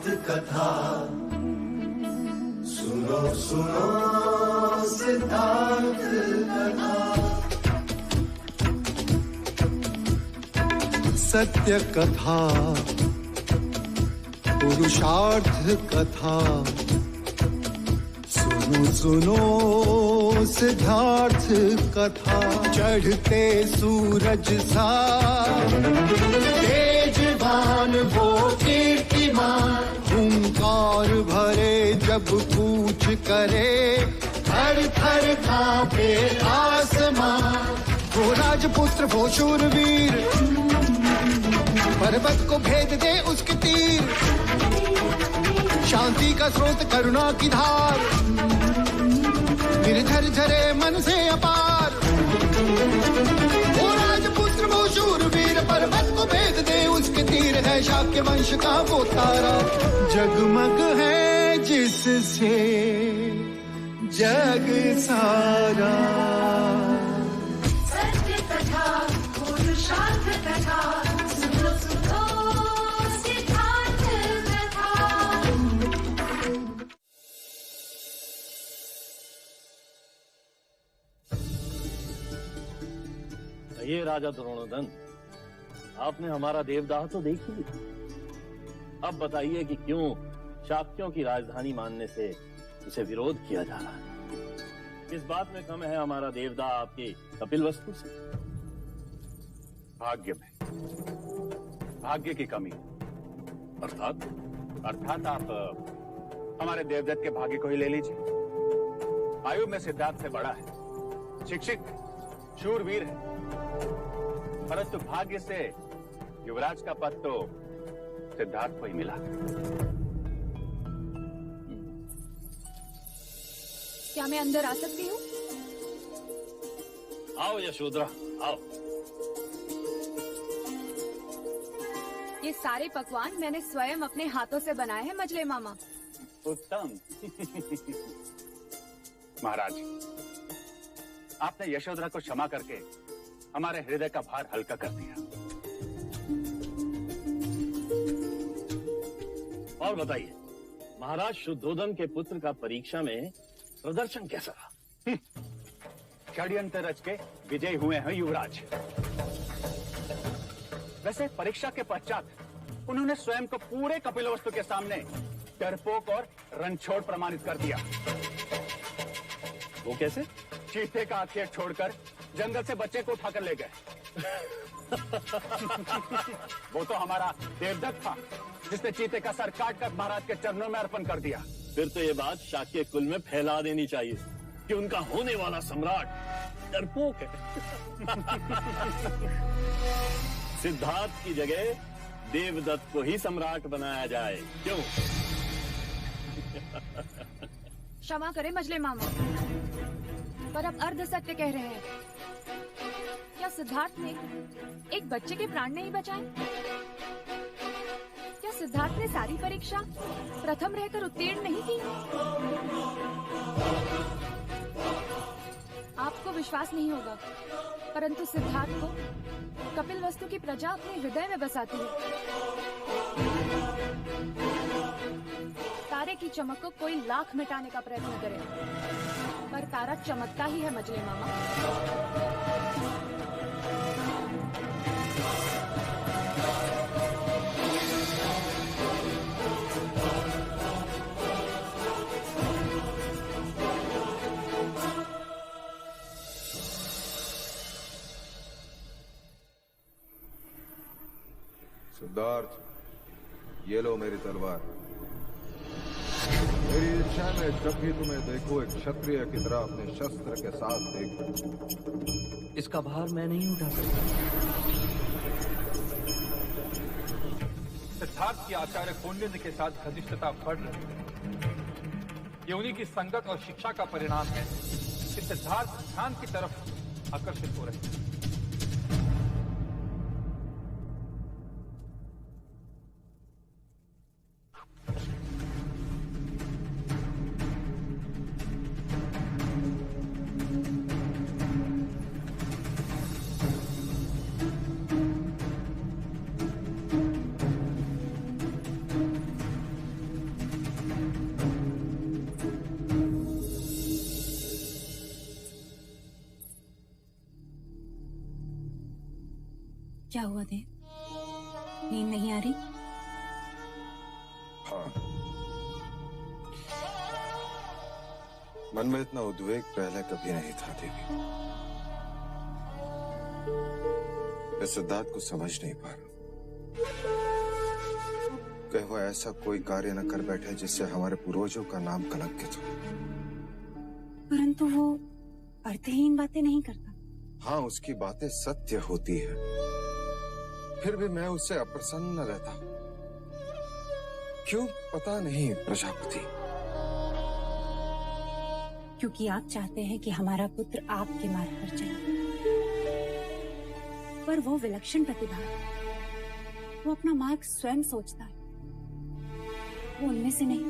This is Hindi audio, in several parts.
सिद्धार्थ कथा। सुनो सुनो सिद्धार्थ कथा। सत्य कथा, पुरुषार्थ कथा। सुनो सुनो सिद्धार्थ कथा। चढ़ते सूरज सा तेजवान वो कीर्तिमान, हुंकार भरे जब कूच करे, थर थर कांपे आसमान। वो राजपुत्र वो शूरवीर, पर्वत को भेद दे उसके तीर। शांति का स्रोत करुणा की धार, निर्झर झरे मन से अपार। वो राजपुत्र वो शूरवीर, पर्वत को भेद दे उसके तीर। है शाक्य वंश का वो तारा, जगमग है जिससे जग सारा। सत्य कथा, पुरुषार्थ कथा। सुनो सुनो सिद्धार्थ कथा। ये राजा द्रोणोदन, आपने हमारा देवदाह तो देख ही लिया। अब बताइए कि क्यों शाक्यों की राजधानी मानने से उसे विरोध किया जा रहा है। इस बात में कम है हमारा देवदाह आपके कपिलवस्तु से? भाग्य में, भाग्य की कमी। अर्थात आप हमारे देवदत्त के भाग्य को ही ले लीजिए। आयु में सिद्धार्थ से बड़ा है, शिक्षित, शूरवीर है, परंतु भाग्य से युवराज का पद तो सिद्धार्थ को ही मिला। क्या मैं अंदर आ सकती हूँ? आओ यशोधरा, आओ। ये सारे पकवान मैंने स्वयं अपने हाथों से बनाए हैं मजले मामा। उत्तम। महाराज, आपने यशोधरा को क्षमा करके हमारे हृदय का भार हल्का कर दिया। और बताइए, महाराज शुद्धोदन के पुत्र का परीक्षा में प्रदर्शन कैसा रहा? षड्यंत्र रच के विजयी हुए हैं युवराज। वैसे परीक्षा के पश्चात उन्होंने स्वयं को पूरे कपिलवस्तु के सामने डरपोक और रणछोड़ प्रमाणित कर दिया। वो कैसे? चीते का आखेट छोड़कर जंगल से बच्चे को उठाकर ले गए। वो तो हमारा देवदत्त था, जिसने चीते का सर काटकर महाराज के चरणों में अर्पण कर दिया। फिर तो ये बात शाक्य कुल में फैला देनी चाहिए कि उनका होने वाला सम्राट डरपोक है। सिद्धार्थ की जगह देवदत्त को ही सम्राट बनाया जाए, क्यों? क्षमा करें मजले मामा, पर अब अर्ध सत्य कह रहे हैं। क्या सिद्धार्थ ने एक बच्चे के प्राण नहीं बचाए? क्या सिद्धार्थ ने सारी परीक्षा प्रथम रहकर उत्तीर्ण नहीं की? आपको विश्वास नहीं होगा, परंतु सिद्धार्थ को कपिलवस्तु की प्रजा अपने हृदय में बसाती है। तारे की चमक को कोई लाख मिटाने का प्रयत्न करे, पर तारा चमकता ही है मजले मामा। सिद्धार्थ, ये लो मेरी तलवार। मेरी इच्छा है जब भी तुम्हें देखो एक क्षत्रिय की तरह अपने शस्त्र के साथ देखो। इसका भार मैं नहीं उठा सकता। सिद्धार्थ की आचार्य कौंडिन्य के साथ घनिष्ठता बढ़ रही है। ये उन्हीं की संगत और शिक्षा का परिणाम है कि सिद्धार्थ ध्यान की तरफ आकर्षित हो रहे हैं। हुआ देव? नींद नहीं आ रही? हाँ, मन में इतना उद्वेग पहले कभी नहीं था देवी। मैं सिद्धार्थ को समझ नहीं पा रहा। कहीं वो ऐसा कोई कार्य न कर बैठे जिससे हमारे पूर्वजों का नाम कलंकित हो। परंतु वो अर्थहीन बातें नहीं करता। हाँ, उसकी बातें सत्य होती है, फिर भी मैं उससे अप्रसन्न रहता हूं। क्यों पता नहीं प्रजापति। क्योंकि आप चाहते हैं कि हमारा पुत्र आपके मार्ग पर चले, पर वो विलक्षण प्रतिभा है। वो अपना मार्ग स्वयं सोचता है, वो उनमें से नहीं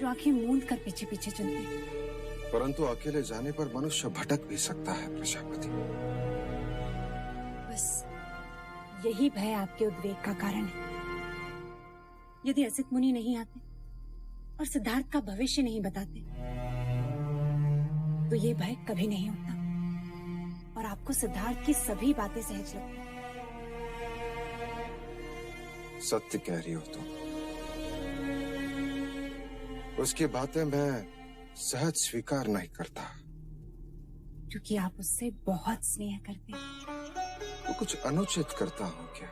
जो आंखें मूंद कर पीछे पीछे चलते हैं। परंतु अकेले जाने पर मनुष्य भटक भी सकता है प्रजापति। बस यही भय आपके उद्वेग का कारण है। यदि असित मुनि नहीं आते और सिद्धार्थ का भविष्य नहीं बताते तो ये भय कभी नहीं होता और आपको सिद्धार्थ की सभी बातें सहज लगती। सत्य कह रही हो तुम। उसकी बातें मैं सहज स्वीकार नहीं करता। क्योंकि आप उससे बहुत स्नेह करते हैं। वो कुछ अनुचित करता हूँ क्या?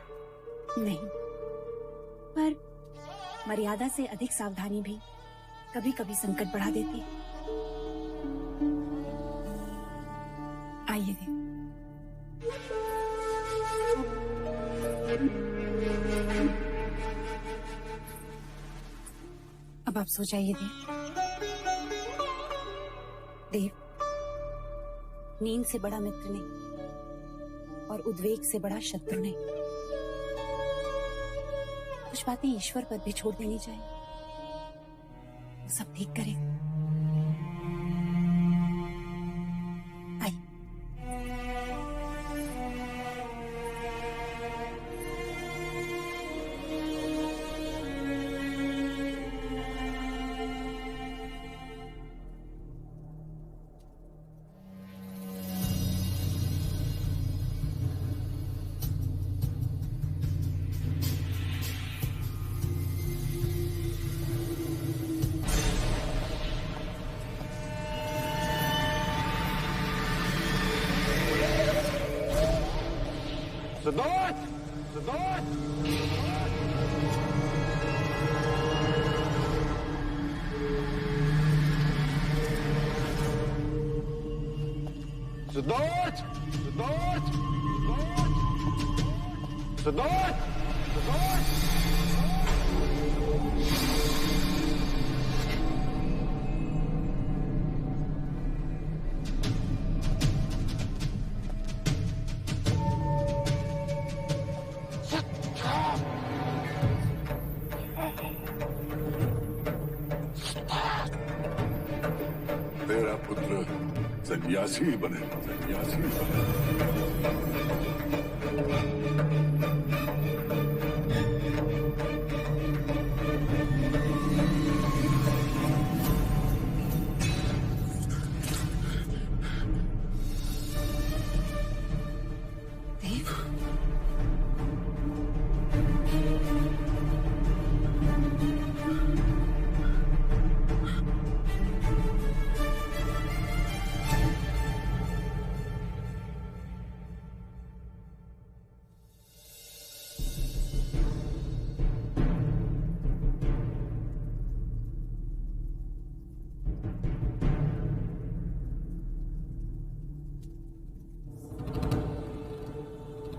नहीं, पर मर्यादा से अधिक सावधानी भी कभी कभी संकट बढ़ा देती है। आइए देव। अब आप सो जाइए देव। देव, नींद से बड़ा मित्र नहीं और उद्वेग से बड़ा शत्रु नहीं। कुछ बातें ईश्वर पर भी छोड़ देनी चाहिए, वो सब ठीक करेगा। आइए। सिद्धार्थ! सिद्धार्थ! सिद्धार्थ! सिद्धार्थ! सिद्धार्थ! सिद्धार्थ! तेरा पुत्र सन्यासी बने, सन्यासी बने। देव,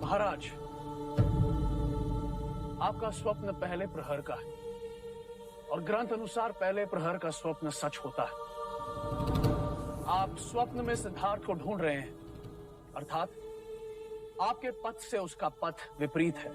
महाराज, आपका स्वप्न पहले प्रहर का है और ग्रंथ अनुसार पहले प्रहर का स्वप्न सच होता है। आप स्वप्न में सिद्धार्थ को ढूंढ रहे हैं, अर्थात आपके पथ से उसका पथ विपरीत है।